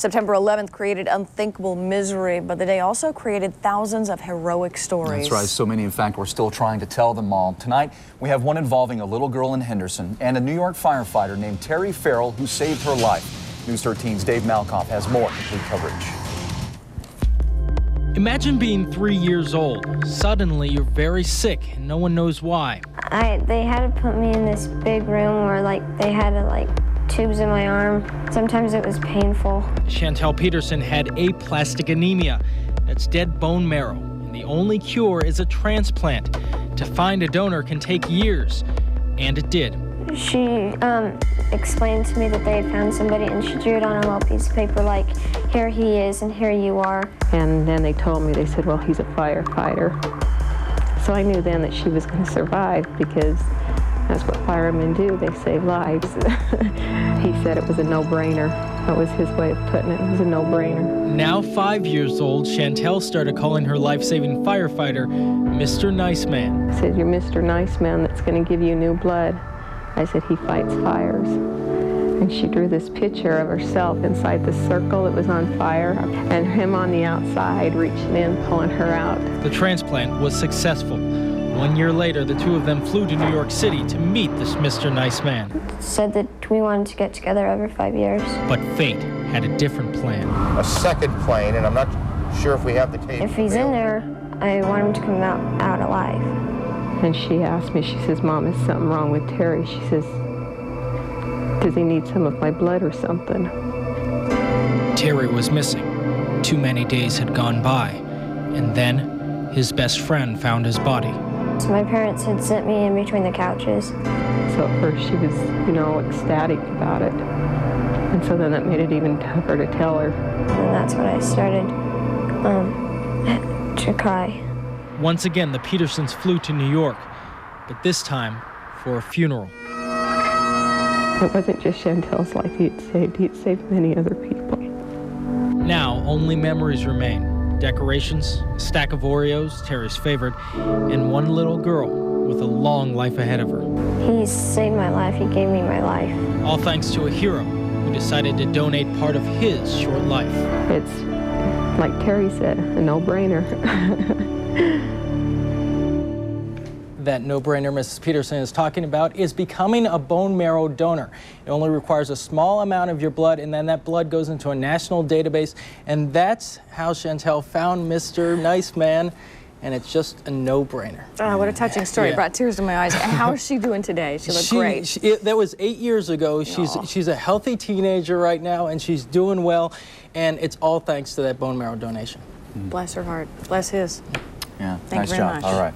September 11th created unthinkable misery, but the day also created thousands of heroic stories. That's right. So many, in fact, we're still trying to tell them all. Tonight, we have one involving a little girl in Henderson and a New York firefighter named Terry Farrell who saved her life. News 13's Dave Malkoff has more complete coverage. Imagine being 3 years old. Suddenly, you're very sick and no one knows why. They had to put me in this big room where they had tubes in my arm. Sometimes it was painful. Chantel Peterson had aplastic anemia. That's dead bone marrow. And the only cure is a transplant. To find a donor can take years. And it did. She explained to me that they had found somebody, and she drew it on a little piece of paper like, here he is and here you are. And then they told me, they said, well, he's a firefighter. So I knew then that she was going to survive because that's what firemen do. They save lives. He said it was a no-brainer. That was his way of putting it. It was a no-brainer. Now 5 years old, Chantel started calling her life-saving firefighter Mr. Nice Man. He said, you're Mr. Nice Man that's going to give you new blood. I said, he fights fires. And she drew this picture of herself inside the circle that was on fire and him on the outside reaching in, pulling her out. The transplant was successful. 1 year later, the two of them flew to New York City to meet this Mr. Nice Man. Said that we wanted to get together every 5 years. But fate had a different plan. A second plane, and I'm not sure if we have the tape. If he's in there, I want him to come out alive. And she asked me, she says, Mom, is something wrong with Terry? She says, does he need some of my blood or something? Terry was missing. Too many days had gone by. And then his best friend found his body. So my parents had sent me in between the couches. So at first she was, ecstatic about it. And so then that made it even tougher to tell her. And that's when I started to cry. Once again, the Petersons flew to New York, but this time for a funeral. It wasn't just Chantel's life he had saved many other people. Now, only memories remain. Decorations, a stack of Oreos, Terry's favorite, and one little girl with a long life ahead of her. He saved my life. He gave me my life. All thanks to a hero who decided to donate part of his short life. It's, like Terry said, a no-brainer. That no-brainer Mrs. Peterson is talking about is becoming a bone marrow donor. It only requires a small amount of your blood, and then that blood goes into a national database, and that's how Chantel found Mr. Nice Man, and it's just a no-brainer. Oh, what a touching story. Yeah. It brought tears to my eyes. And how is she doing today? She looked great. That was 8 years ago. She's a healthy teenager right now, and she's doing well, and it's all thanks to that bone marrow donation. Bless her heart. Bless his. Yeah, Thank you very much. All right.